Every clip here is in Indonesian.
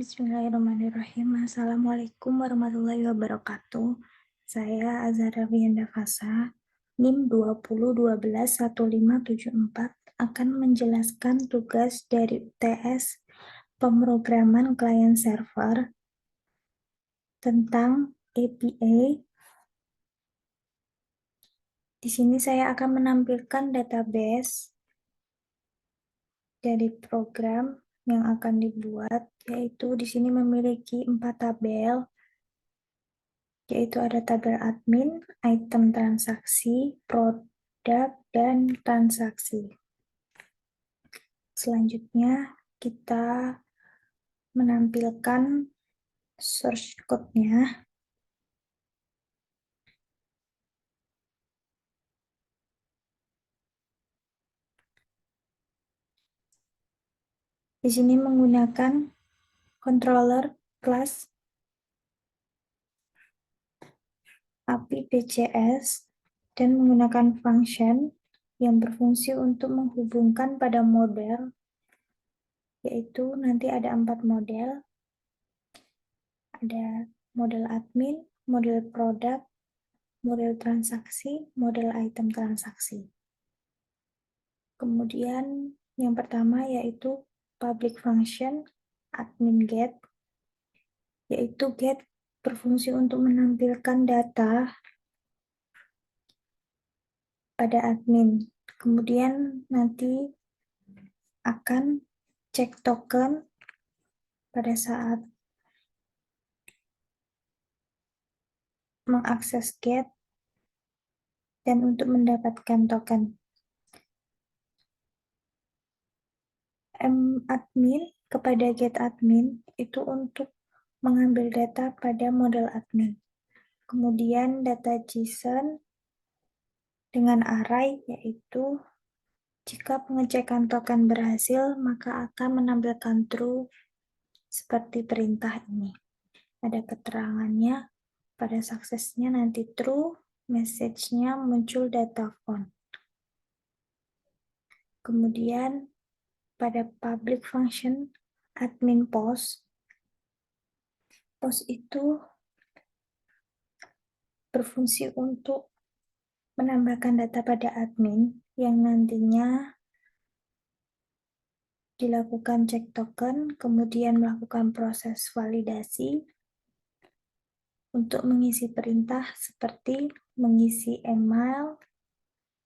Bismillahirrahmanirrahim. Assalamualaikum warahmatullahi wabarakatuh. Saya Azhara Wienda Fasa, NIM 20121574 akan menjelaskan tugas dari UTS pemrograman client server tentang APA. Di sini saya akan menampilkan database dari program yang akan dibuat, yaitu di sini memiliki 4 tabel, yaitu ada tabel admin, item transaksi, produk, dan transaksi. Selanjutnya, kita menampilkan source code-nya. Di sini menggunakan controller class API PCS dan menggunakan function yang berfungsi untuk menghubungkan pada model, yaitu nanti ada 4 model. Ada model admin, model produk, model transaksi, model item transaksi. Kemudian yang pertama yaitu public function admin get, yaitu get berfungsi untuk menampilkan data pada admin. Kemudian nanti akan cek token pada saat mengakses get dan untuk mendapatkan token. Admin kepada get admin itu untuk mengambil data pada model admin. Kemudian data JSON dengan array, yaitu jika pengecekan token berhasil, maka akan menampilkan true seperti perintah ini. Ada keterangannya, pada suksesnya nanti true, message-nya muncul data font. Kemudian pada public function admin post, post itu berfungsi untuk menambahkan data pada admin yang nantinya dilakukan cek token, kemudian melakukan proses validasi untuk mengisi perintah seperti mengisi email,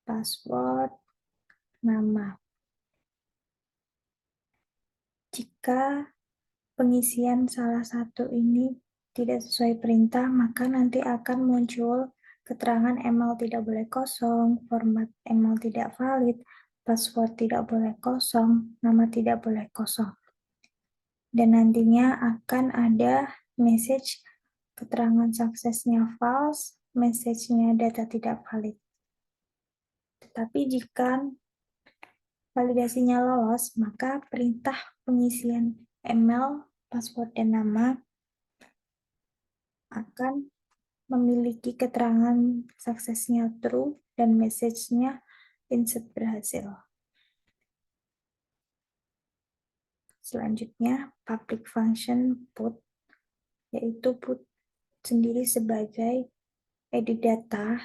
password, nama. Jika pengisian salah satu ini tidak sesuai perintah, maka nanti akan muncul keterangan email tidak boleh kosong, format email tidak valid, password tidak boleh kosong, nama tidak boleh kosong. Dan nantinya akan ada message keterangan suksesnya false, message-nya data tidak valid. Tetapi jika validasinya lolos, maka perintah pengisian email, password, dan nama akan memiliki keterangan suksesnya true dan message-nya insert berhasil. Selanjutnya, public function put, yaitu put sendiri sebagai edit data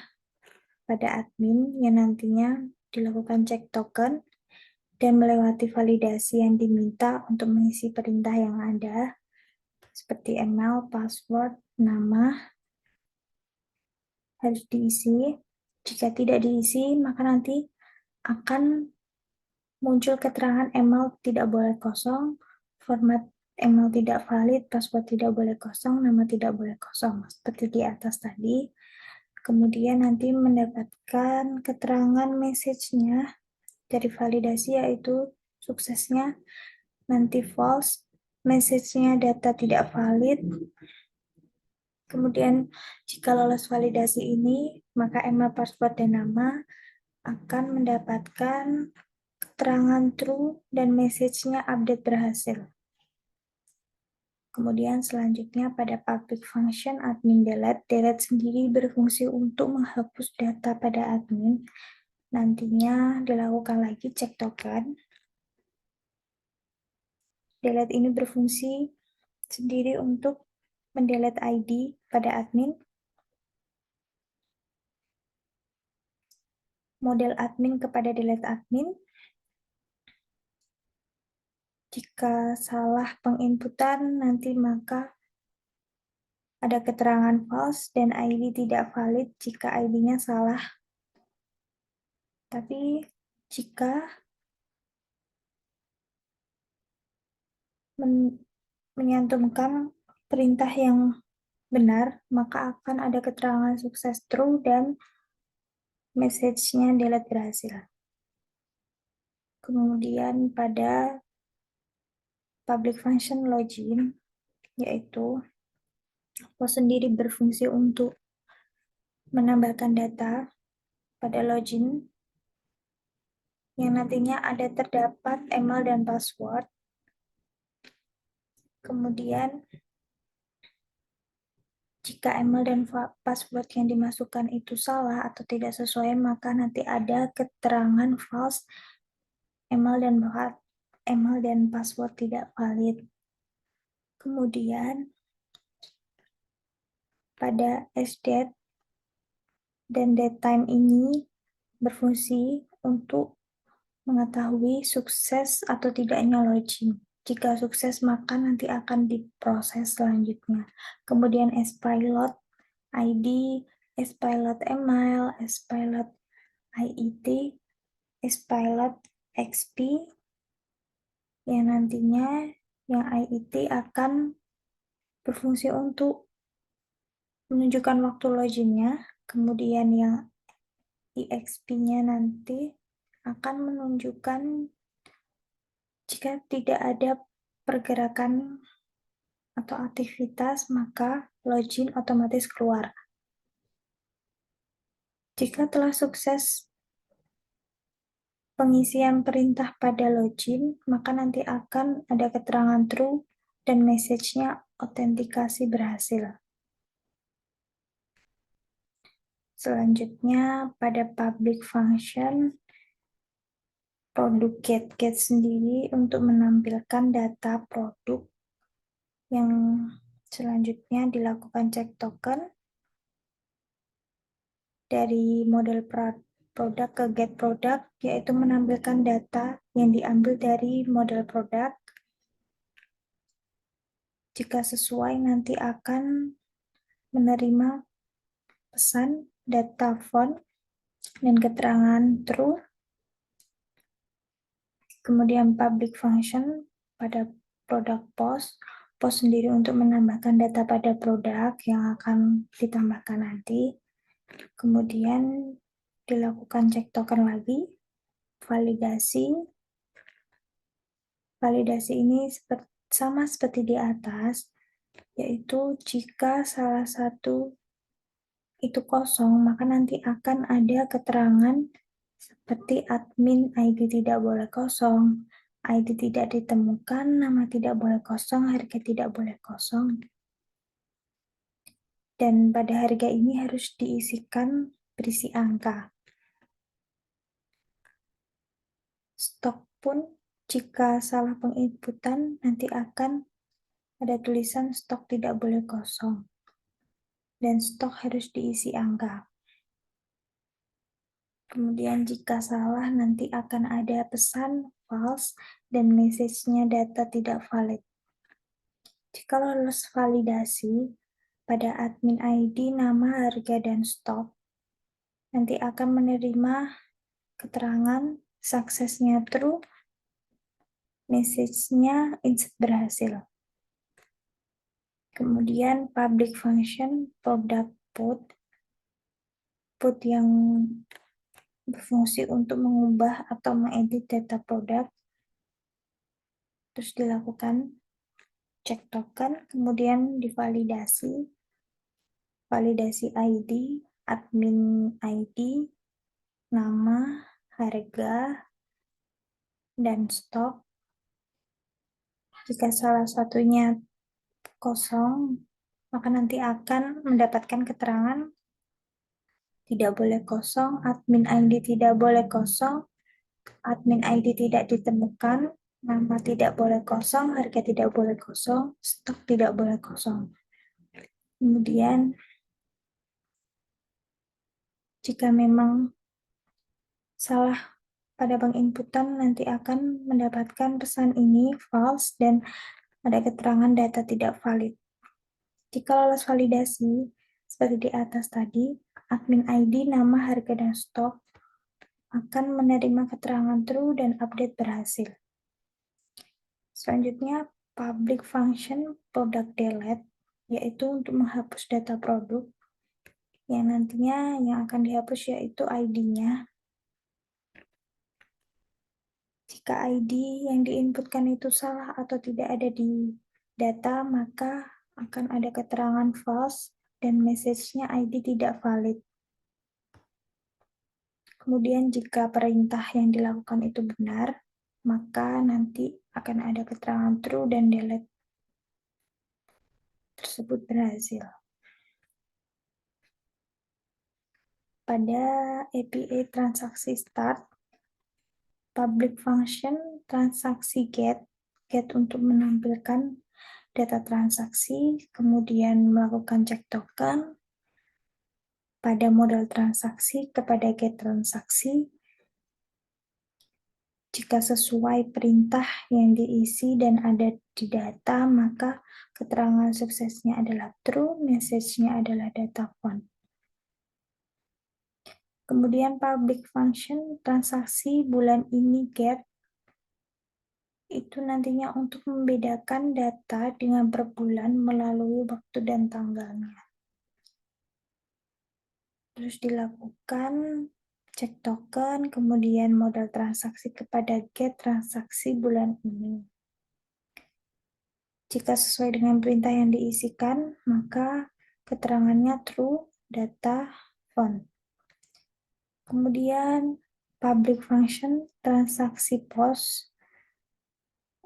pada admin yang nantinya dilakukan cek token dan melewati validasi yang diminta untuk mengisi perintah yang ada, seperti email, password, nama, harus diisi. Jika tidak diisi, maka nanti akan muncul keterangan email tidak boleh kosong, format email tidak valid, password tidak boleh kosong, nama tidak boleh kosong, seperti di atas tadi. Kemudian nanti mendapatkan keterangan message-nya dari validasi, yaitu suksesnya nanti false, message-nya data tidak valid. Kemudian jika lolos validasi ini, maka email, password, dan nama akan mendapatkan keterangan true dan message-nya update berhasil. Kemudian selanjutnya pada public function admin delete, delete sendiri berfungsi untuk menghapus data pada admin. Nantinya dilakukan lagi cek token. Delete ini berfungsi sendiri untuk mendelete ID pada admin. Model admin kepada delete admin. Jika salah penginputan, nanti maka ada keterangan false dan ID tidak valid jika ID-nya salah. Tapi jika menyantumkan perintah yang benar, maka akan ada keterangan sukses true dan message-nya delete berhasil. Kemudian pada public function login, yaitu post sendiri berfungsi untuk menambahkan data pada login yang nantinya ada terdapat email dan password. Kemudian jika email dan password yang dimasukkan itu salah atau tidak sesuai, maka nanti ada keterangan false email dan password tidak valid. Kemudian pada sdate dan datetime ini berfungsi untuk mengetahui sukses atau tidaknya login. Jika sukses, maka nanti akan diproses selanjutnya. Kemudian spilot ID, spilot email, spilot IET, spilot XP, yang nantinya yang IET akan berfungsi untuk menunjukkan waktu loginnya, kemudian yang EXP-nya nanti akan menunjukkan jika tidak ada pergerakan atau aktivitas, maka login otomatis keluar. Jika telah sukses pengisian perintah pada login, maka nanti akan ada keterangan true dan message-nya autentikasi berhasil. Selanjutnya, pada public function, produk get sendiri untuk menampilkan data produk yang selanjutnya dilakukan cek token dari model produk ke get product, yaitu menampilkan data yang diambil dari model produk. Jika sesuai, nanti akan menerima pesan data font dan keterangan true. Kemudian public function pada produk post sendiri untuk menambahkan data pada produk yang akan ditambahkan nanti. Kemudian dilakukan cek token lagi, validasi. Validasi ini sama seperti di atas, yaitu jika salah satu itu kosong, maka nanti akan ada keterangan seperti admin ID tidak boleh kosong, ID tidak ditemukan, nama tidak boleh kosong, harga tidak boleh kosong. Dan pada harga ini harus diisikan berisi angka. Stok pun jika salah penginputan nanti akan ada tulisan stok tidak boleh kosong. Dan stok harus diisi angka. Kemudian jika salah nanti akan ada pesan false dan message-nya data tidak valid. Jika lolos validasi pada admin ID, nama, harga, dan stok, nanti akan menerima keterangan suksesnya true, message-nya insert berhasil. Kemudian public function product put yang berfungsi untuk mengubah atau mengedit data produk, terus dilakukan cek token, kemudian divalidasi, validasi ID, admin ID, nama, harga, dan stok. Jika salah satunya kosong, maka nanti akan mendapatkan keterangan tidak boleh kosong, admin ID tidak boleh kosong, admin ID tidak ditemukan, Nama tidak boleh kosong, harga tidak boleh kosong, stok tidak boleh kosong. Kemudian, jika memang salah pada penginputan, nanti akan mendapatkan pesan ini false dan ada keterangan data tidak valid. Jika lolos validasi, seperti di atas tadi, admin ID, nama, harga, dan stok akan menerima keterangan true dan update berhasil. Selanjutnya, public function product delete, yaitu untuk menghapus data produk, yang nantinya yang akan dihapus yaitu ID-nya. Jika ID yang diinputkan itu salah atau tidak ada di data, maka akan ada keterangan false dan message-nya ID tidak valid. Kemudian jika perintah yang dilakukan itu benar, maka nanti akan ada keterangan true dan delete tersebut berhasil. Pada API transaksi start, public function transaksi get untuk menampilkan data transaksi, kemudian melakukan cek token pada modal transaksi kepada get transaksi. Jika sesuai perintah yang diisi dan ada di data, maka keterangan suksesnya adalah true, message-nya adalah data font. Kemudian public function transaksi bulan ini get, itu nantinya untuk membedakan data dengan per bulan melalui waktu dan tanggalnya. Terus dilakukan cek token, kemudian modal transaksi kepada get transaksi bulan ini. Jika sesuai dengan perintah yang diisikan, maka keterangannya true, data, font. Kemudian public function transaksi POS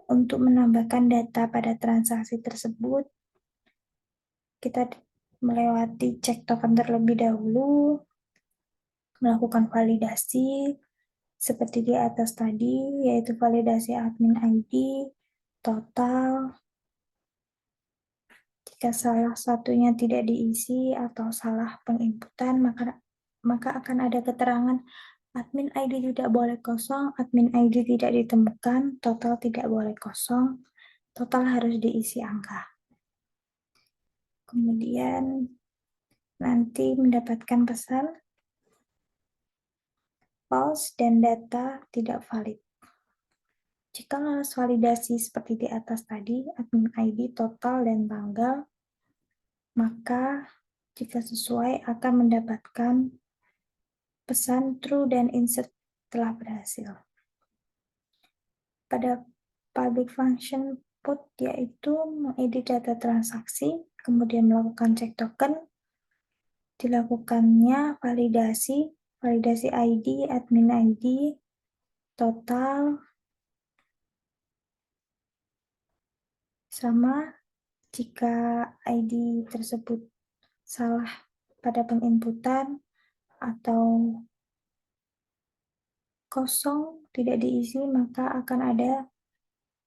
untuk menambahkan data pada transaksi tersebut, kita melewati cek token terlebih dahulu, melakukan validasi seperti di atas tadi, yaitu validasi admin ID, total. Jika salah satunya tidak diisi atau salah penginputan, maka akan ada keterangan admin ID tidak boleh kosong, admin ID tidak ditemukan, total tidak boleh kosong, total harus diisi angka. Kemudian nanti mendapatkan pesan false dan data tidak valid. Jika lolos validasi seperti di atas tadi, admin ID, total, dan tanggal, maka jika sesuai akan mendapatkan pesan true dan insert telah berhasil. Pada public function put, yaitu mengedit data transaksi, kemudian melakukan cek token, dilakukannya validasi ID, admin ID, total, sama jika ID tersebut salah pada penginputan atau kosong tidak diisi, maka akan ada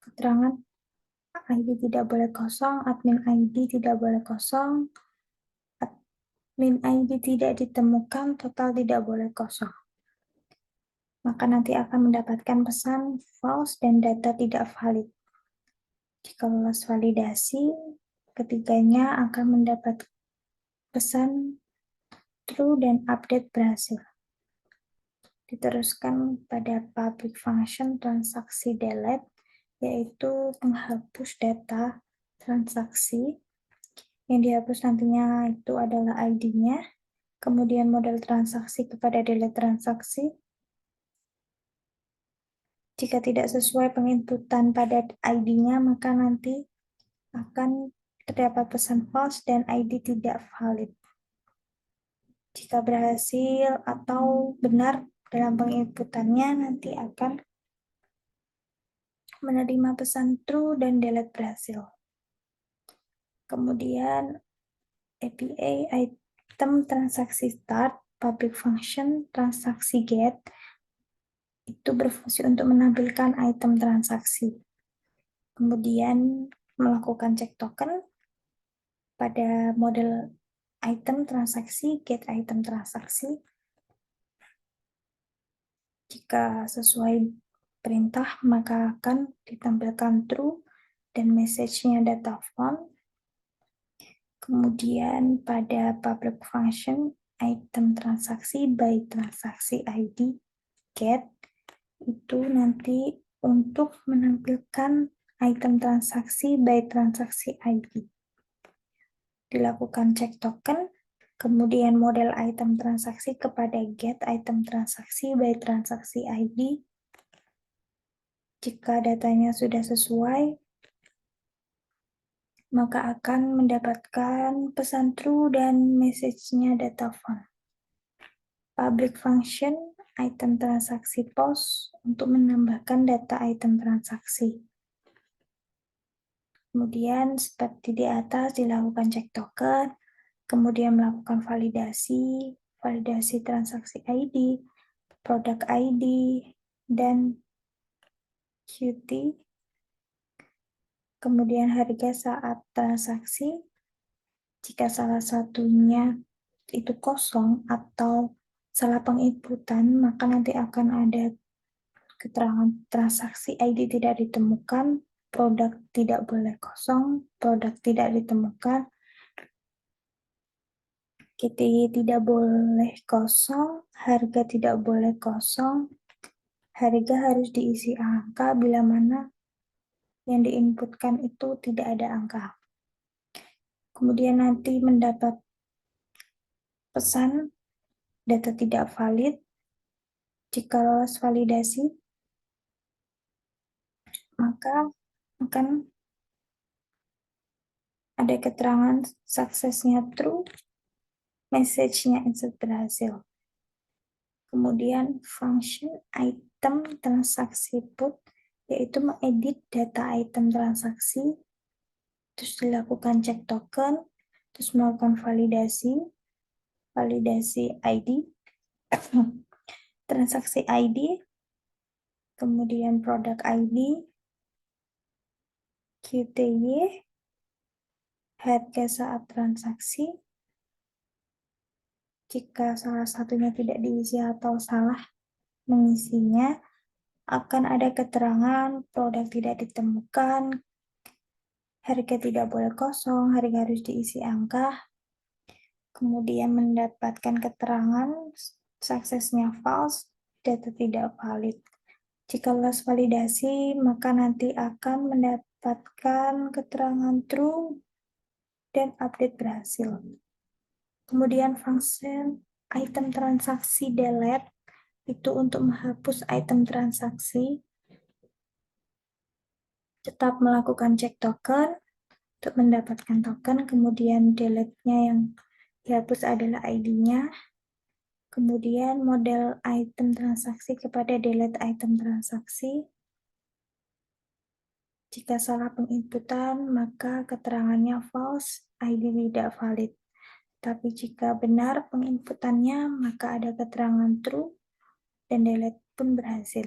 keterangan ID tidak boleh kosong, admin ID tidak boleh kosong, admin ID tidak ditemukan, total tidak boleh kosong. Maka nanti akan mendapatkan pesan false dan data tidak valid. Jika lolos validasi, ketiganya akan mendapat pesan true dan update berhasil. Diteruskan pada public function transaksi delete, yaitu menghapus data transaksi. Yang dihapus nantinya itu adalah ID-nya, kemudian model transaksi kepada delete transaksi. Jika tidak sesuai penginputan pada ID-nya, maka nanti akan terdapat pesan false dan ID tidak valid. Jika berhasil atau benar dalam penginputannya, nanti akan menerima pesan true dan delete berhasil. Kemudian API item transaksi start, public function transaksi get, itu berfungsi untuk menampilkan item transaksi. Kemudian melakukan cek token pada model item transaksi, get item transaksi. Jika sesuai perintah, maka akan ditampilkan true dan message-nya data font. Kemudian pada public function, item transaksi by transaksi ID, get, itu nanti untuk menampilkan item transaksi by transaksi ID. Dilakukan cek token, kemudian model item transaksi kepada get item transaksi by transaksi ID. Jika datanya sudah sesuai, maka akan mendapatkan pesan true dan message-nya data font. Public function item transaksi post untuk menambahkan data item transaksi. Kemudian seperti di atas dilakukan cek token, kemudian melakukan validasi transaksi ID, produk ID, dan QT. Kemudian harga saat transaksi, jika salah satunya itu kosong atau salah penginputan, maka nanti akan ada keterangan transaksi ID tidak ditemukan, produk tidak boleh kosong, produk tidak ditemukan, QT tidak boleh kosong, harga tidak boleh kosong, harga harus diisi angka bila mana yang diinputkan itu tidak ada angka. Kemudian nanti mendapat pesan data tidak valid. Jika lolos validasi, maka akan ada keterangan suksesnya true, message-nya insert berhasil. Kemudian function item transaksi put, yaitu mengedit data item transaksi, terus dilakukan cek token, terus melakukan validasi ID, transaksi ID, kemudian produk ID, QTY, harga saat transaksi. Jika salah satunya tidak diisi atau salah mengisinya, akan ada keterangan produk tidak ditemukan, harga tidak boleh kosong, harga harus diisi angka, kemudian mendapatkan keterangan suksesnya false, data tidak valid. Jika lolos validasi, maka nanti akan mendapatkan keterangan true dan update berhasil. Kemudian function item transaksi delete itu untuk menghapus item transaksi. Tetap melakukan cek token untuk mendapatkan token, kemudian delete-nya yang dihapus adalah ID-nya. Kemudian model item transaksi kepada delete item transaksi. Jika salah penginputan, maka keterangannya false, ID tidak valid. Tapi jika benar penginputannya, maka ada keterangan true, dan delete pun berhasil.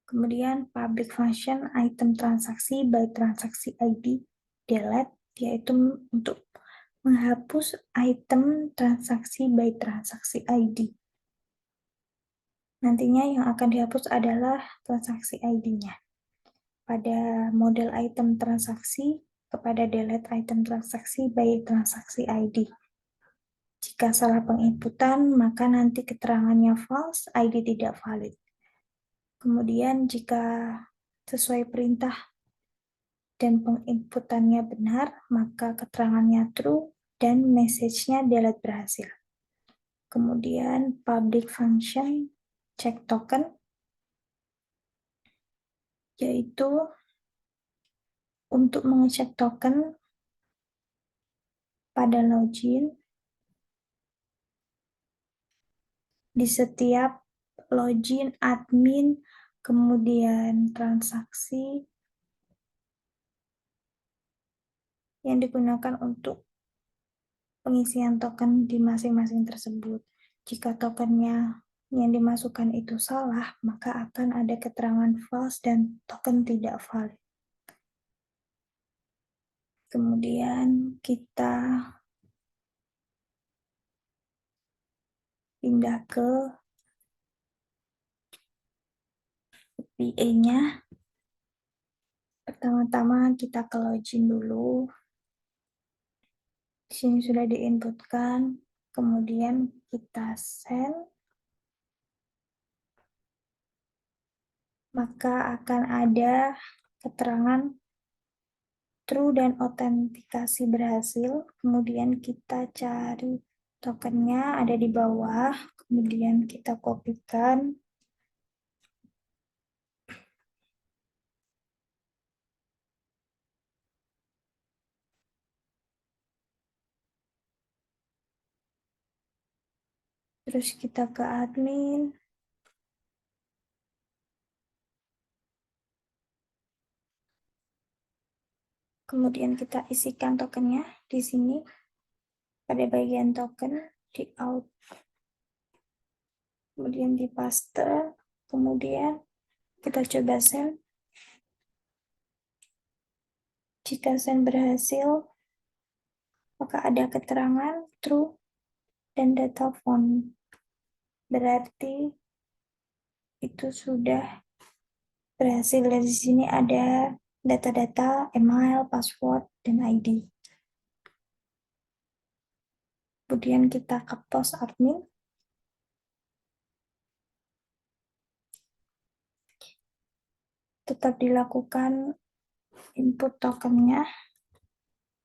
Kemudian public function item transaksi by transaksi ID delete, yaitu untuk menghapus item transaksi by transaksi ID. Nantinya yang akan dihapus adalah transaksi ID-nya. Pada model item transaksi kepada delete item transaksi by transaksi ID. Jika salah penginputan, maka nanti keterangannya false, ID tidak valid. Kemudian jika sesuai perintah dan penginputannya benar, maka keterangannya true dan message-nya delete berhasil. Kemudian public function check token, yaitu untuk mengecek token pada login. Di setiap login admin, kemudian transaksi yang digunakan untuk pengisian token di masing-masing tersebut. Jika tokennya yang dimasukkan itu salah, maka akan ada keterangan false dan token tidak valid. Kemudian kita pindah ke PA-nya. Pertama-tama kita ke login dulu. Di sini sudah diinputkan. Kemudian kita send. Maka akan ada keterangan true dan autentikasi berhasil. Kemudian kita cari tokennya ada di bawah. Kemudian kita kopikan. Terus kita ke admin. Kemudian kita isikan tokennya di sini pada bagian token di out. Kemudian di paste. Kemudian kita coba send. Jika send berhasil, maka ada keterangan true dan data font. Berarti itu sudah berhasil. Dari sini ada data-data, email, password, dan ID. Kemudian kita ke pos admin. Tetap dilakukan input tokennya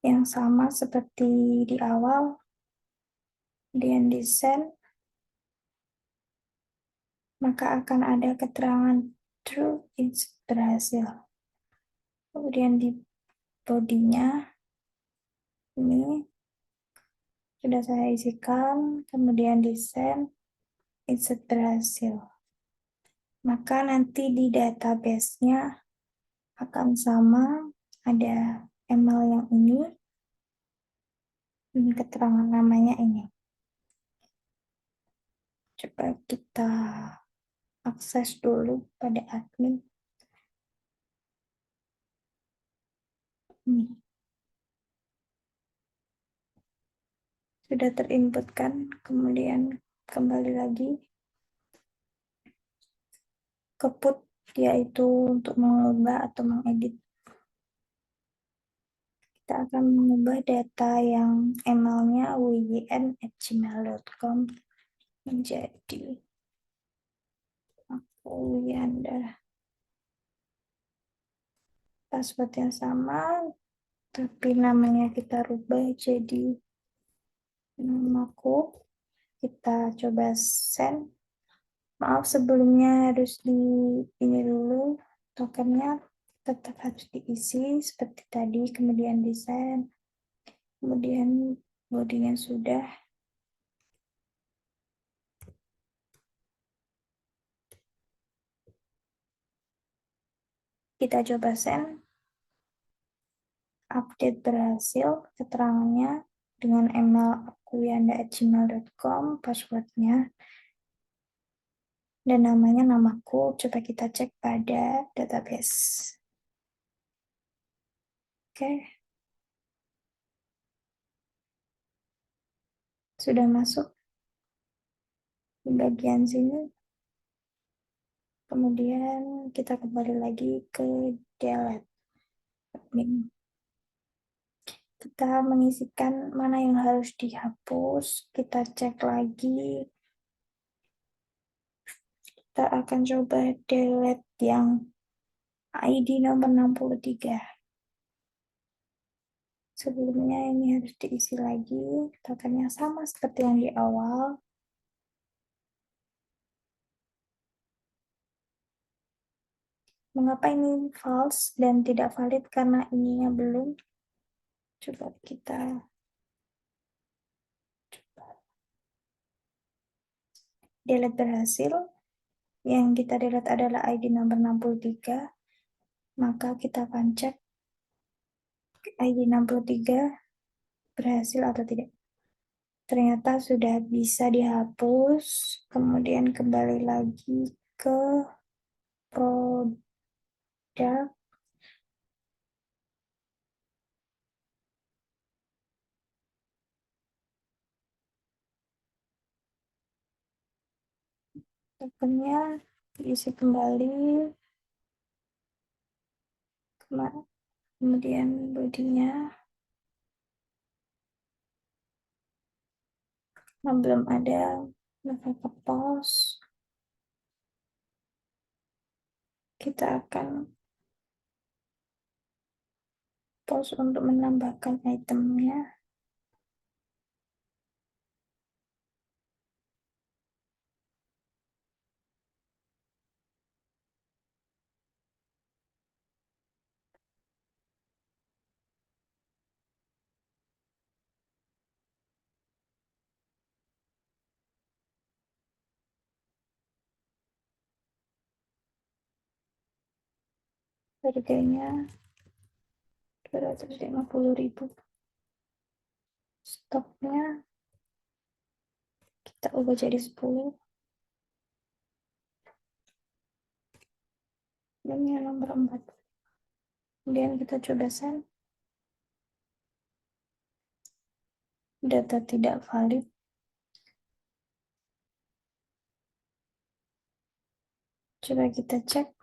yang sama seperti di awal. Kemudian di send, maka akan ada keterangan true, it's berhasil. Kemudian di bodinya ini sudah saya isikan, kemudian di send, it's berhasil. Maka nanti di database-nya akan sama, ada email yang ini, dan keterangan namanya ini. Coba kita akses dulu pada admin. Ini. Sudah terinputkan, kemudian kembali lagi ke put, yaitu untuk mengubah atau mengedit. Kita akan mengubah data yang emailnya wyn@gmail.com menjadi Wiyanda. Password yang sama, tapi namanya kita rubah jadi namaku. Kita coba send. Maaf sebelumnya harus di ini dulu tokennya tetap harus diisi seperti tadi, kemudian di send, kemudian bodinya sudah. Kita coba send. Update berhasil, keterangannya dengan email akuyanda@gmail.com, passwordnya dan namanya namaku. Coba kita cek pada database. Oke, sudah masuk di bagian sini. Kemudian kita kembali lagi ke delete admin. Kita mengisikan mana yang harus dihapus. Kita cek lagi. Kita akan coba delete yang ID nomor 63. Sebelumnya ini harus diisi lagi. Tokennya sama seperti yang di awal. Mengapa ini false dan tidak valid? Karena ininya belum. Coba kita delete berhasil. Yang kita delete adalah ID nomor 63. Maka kita akan cek ID 63 berhasil atau tidak. Ternyata sudah bisa dihapus, kemudian kembali lagi ke produk. Tokennya diisi kembali, kemudian bodinya. Nah, belum ada level ke pos. Kita akan pos untuk menambahkan itemnya. Harganya 250.000. Stoknya kita ubah jadi 10. Ini yang nomor 4. Kemudian kita coba send. Data tidak valid. Coba kita cek.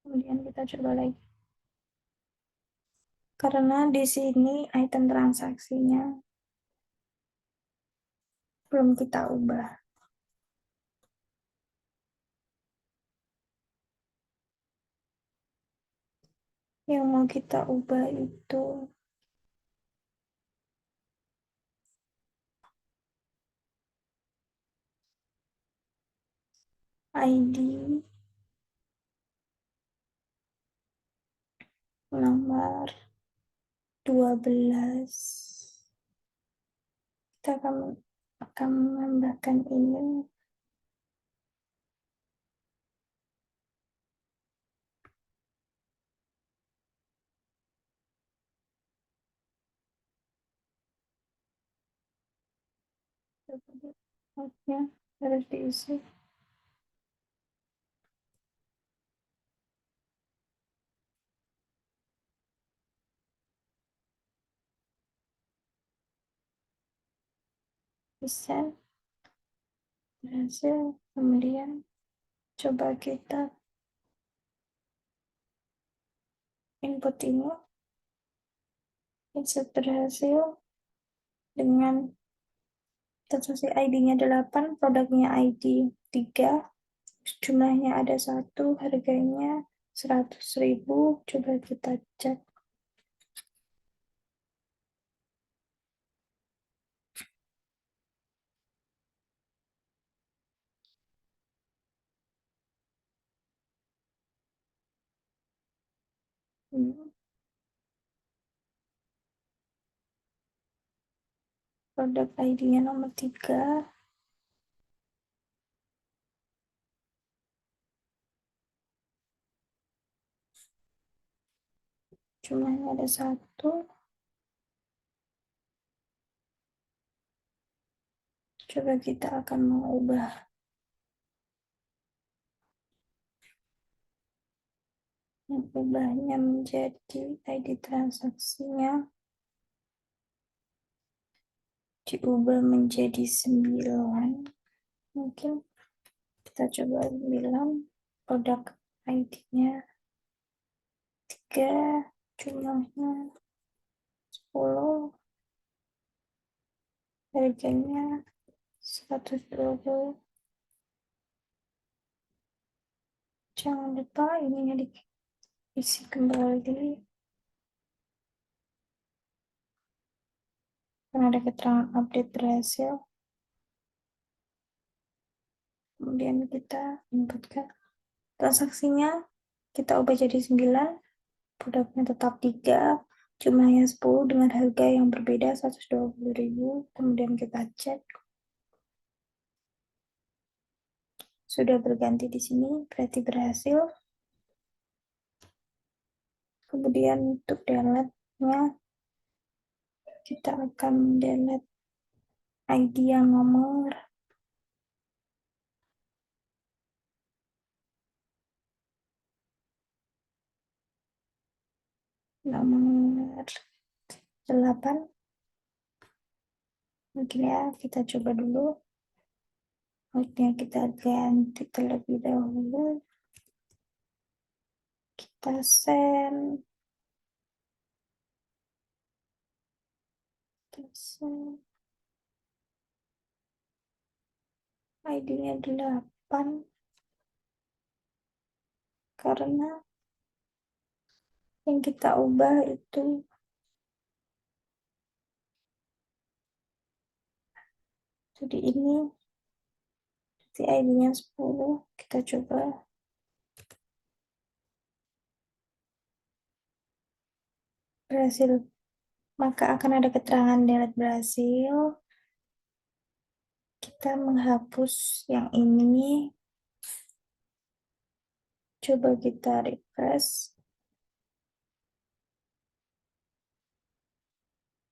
Kemudian kita coba lagi. Karena di sini item transaksinya belum kita ubah. Yang mau kita ubah itu ID nomor 12. Kita akan menambahkan ini. Oke, harus diisi. Bisa berhasil. Kemudian coba kita input ini. Bisa berhasil dengan transaksi ID-nya 8, produknya ID 3, jumlahnya ada 1, harganya 100.000. Coba kita cek. Produk ID-nya nomor 3, jumlahnya ada 1. Coba kita akan mengubah menjadi ID transaksinya, diubah menjadi 9. Mungkin kita coba 9. Produk ID-nya 3, jumlahnya 10, harganya 120. Jangan lupa ininya diisi kembali karena ada keterangan update berhasil. Kemudian kita inputkan transaksinya, kita ubah jadi 9, produknya tetap 3, jumlahnya 10 dengan harga yang berbeda 120.000. Kemudian kita cek, sudah berganti di sini, berarti berhasil. Kemudian untuk delete-nya, kita akan delete ID yang nomor nomor 8. Mungkin ya, kita coba dulu. Outnya kita ganti terlebih dahulu. Kita send. Kita send. ID-nya 8. Karena yang kita ubah itu jadi ini. Si ID-nya 10. Kita coba. Berhasil. Maka akan ada keterangan delete berhasil. Kita menghapus yang ini. Coba kita refresh.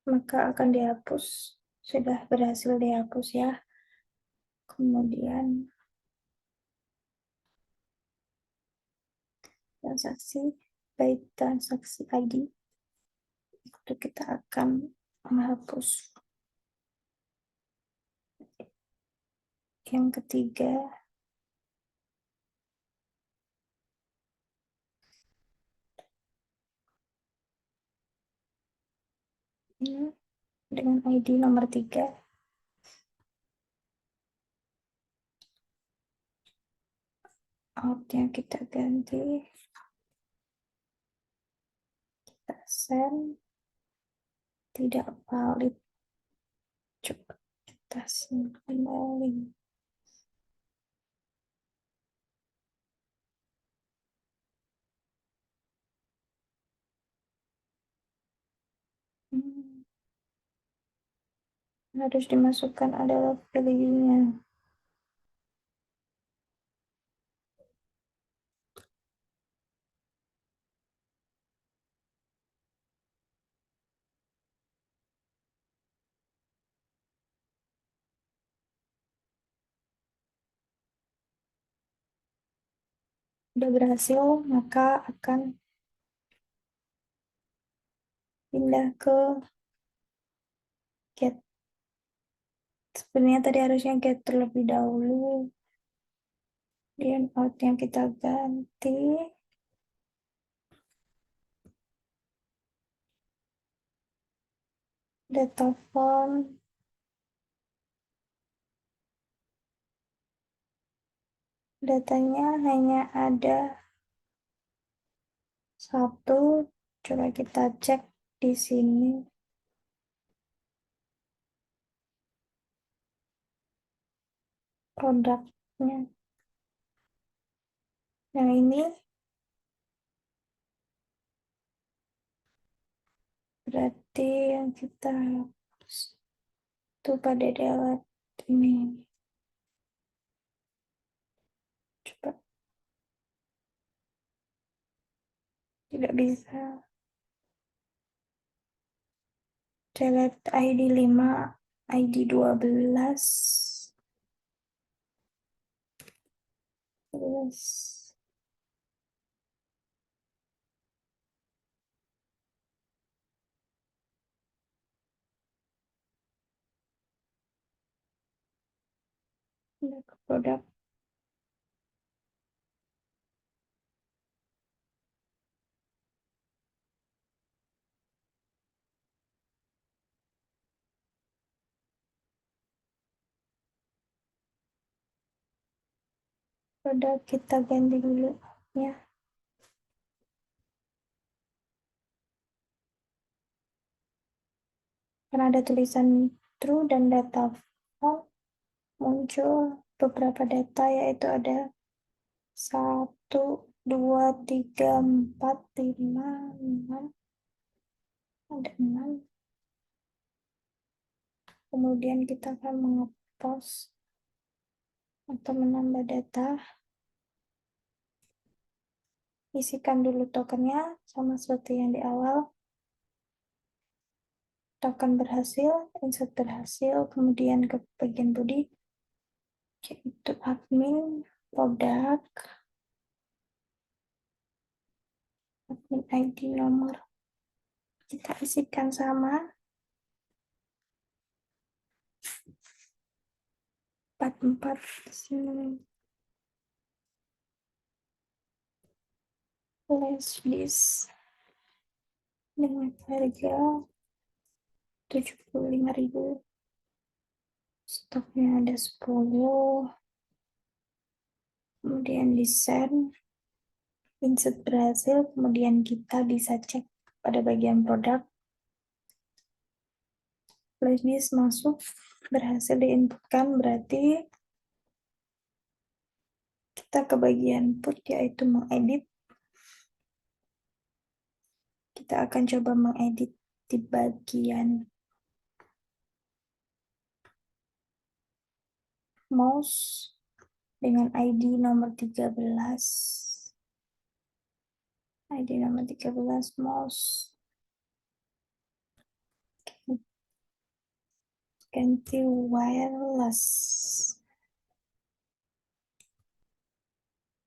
Maka akan dihapus. Sudah berhasil dihapus ya. Kemudian transaksi by transaksi ID itu kita akan menghapus. Yang ketiga, ini dengan ID nomor 3. Outnya kita ganti, kita send, tidak valid. Coba kita send kembali. Harus dimasukkan adalah value-nya. Sudah berhasil, maka akan pindah ke get. Sebenarnya tadi harusnya get terlebih dahulu. Kemudian outnya kita ganti. Data font. Datanya hanya ada 1. Coba kita cek di sini. Produknya. Yang ini berarti yang kita hapus itu pada delete ini. Coba. Tidak bisa. Delete ID 5, ID 12. Terus pindah ke produk. Produk kita ganti dulu ya. Karena ada tulisan true dan data font muncul beberapa data, yaitu ada 1, 2, 3, 4, 5, 6, ada 6. Kemudian kita akan mengepost atau menambah data. Isikan dulu tokennya sama seperti yang di awal. Token berhasil, insert berhasil, kemudian ke bagian body, yaitu admin, produk, admin ID nomor. Kita isikan sama 44 sini. Flash disk dengan harga 75.000. Stoknya ada 10. Kemudian desain, insert berhasil, kemudian kita bisa cek pada bagian produk. Flash disk masuk, berhasil diinputkan, berarti kita ke bagian put, yaitu mengedit. Kita akan coba mengedit di bagian mouse dengan ID nomor 13. ID nomor 13 mouse. Ganti wireless.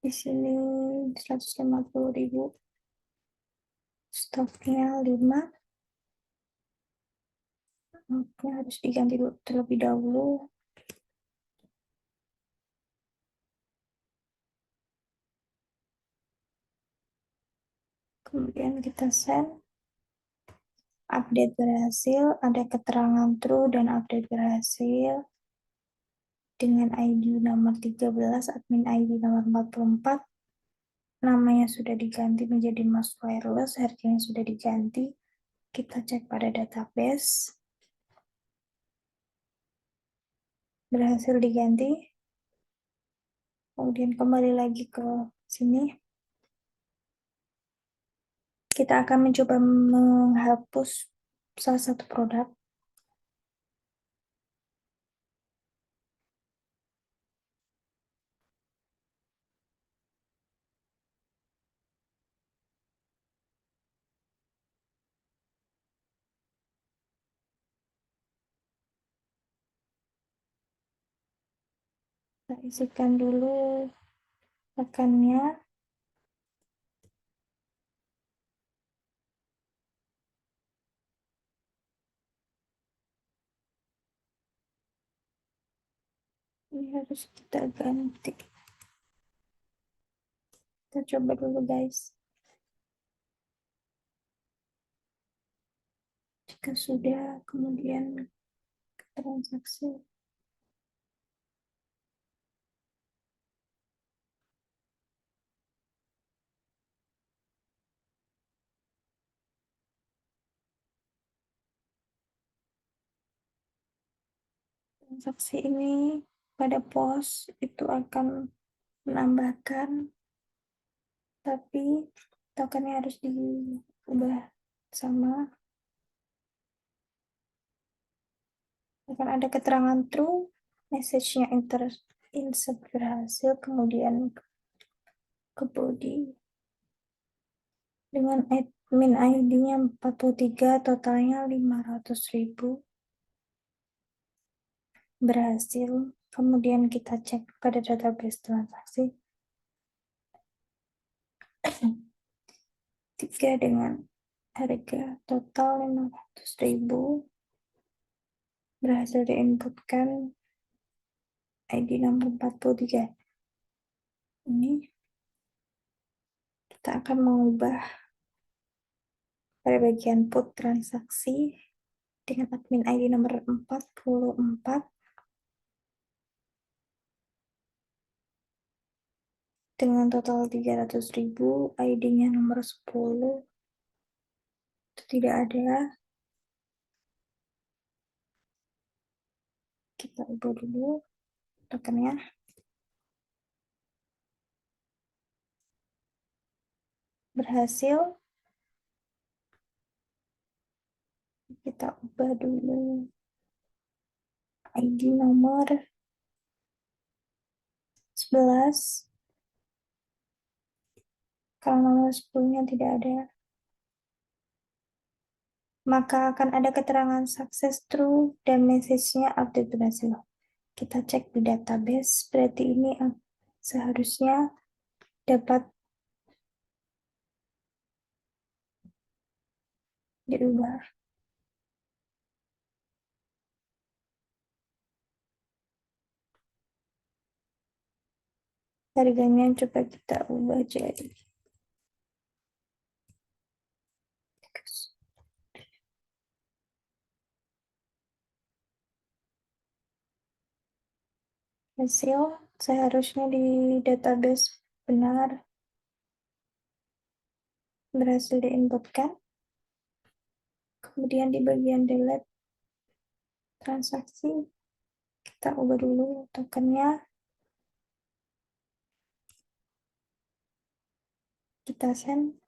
Di sini 150.000. Stoknya 5. Oke, harus diganti terlebih dahulu. Kemudian kita send. Update berhasil, ada keterangan true dan update berhasil. Dengan ID nomor 13, admin ID nomor 44. Namanya sudah diganti menjadi mouse wireless, harganya sudah diganti. Kita cek pada database. Berhasil diganti. Kemudian kembali lagi ke sini. Kita akan mencoba menghapus salah satu produk. Kita isikan dulu rekannya. Ini harus kita ganti. Kita coba dulu guys. Jika sudah, kemudian transaksi. Transaksi ini pada pos itu akan menambahkan, tapi tokennya harus diubah sama. Akan ada keterangan true, message-nya insert berhasil, kemudian ke body. Dengan admin ID-nya 43, totalnya 500.000. Berhasil. Kemudian kita cek pada database transaksi. 3 dengan harga total 500.000. Berhasil diinputkan ID nomor 43. Ini kita akan mengubah pada bagian put transaksi dengan admin ID nomor 44 dengan total 300.000. ID-nya nomor 10 itu tidak ada. Kita ubah dulu tokennya. berhasil. Kita ubah dulu ID nomor 11. Kalau nomor 10-nya tidak ada, maka akan ada keterangan sukses true dan message-nya update berhasil. Kita cek di database, berarti ini seharusnya dapat diubah. Harganya coba kita ubah jadi hasil seharusnya di database benar berhasil diinputkan. Kemudian di bagian delete transaksi, kita ubah dulu tokennya. Kita send.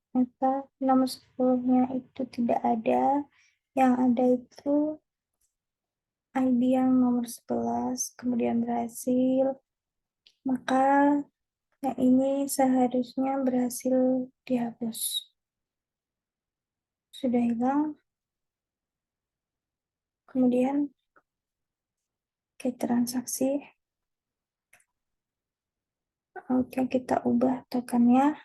Ternyata nomor 10-nya itu tidak ada. Yang ada itu ID yang nomor 11, kemudian berhasil. Maka yang ini seharusnya berhasil dihapus. Sudah hilang. Kemudian ke transaksi. Oke, kita ubah tokennya.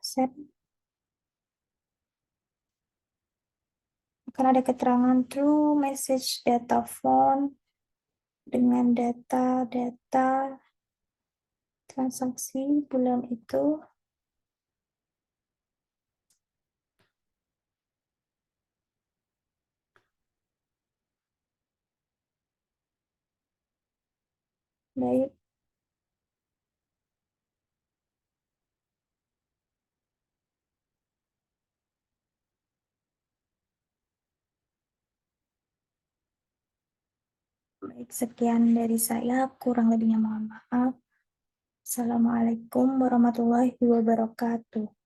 Set. Akan ada keterangan true message data phone dengan data transaksi bulan itu. Baik. Baik, sekian dari saya. Kurang lebihnya mohon maaf. Assalamualaikum warahmatullahi wabarakatuh.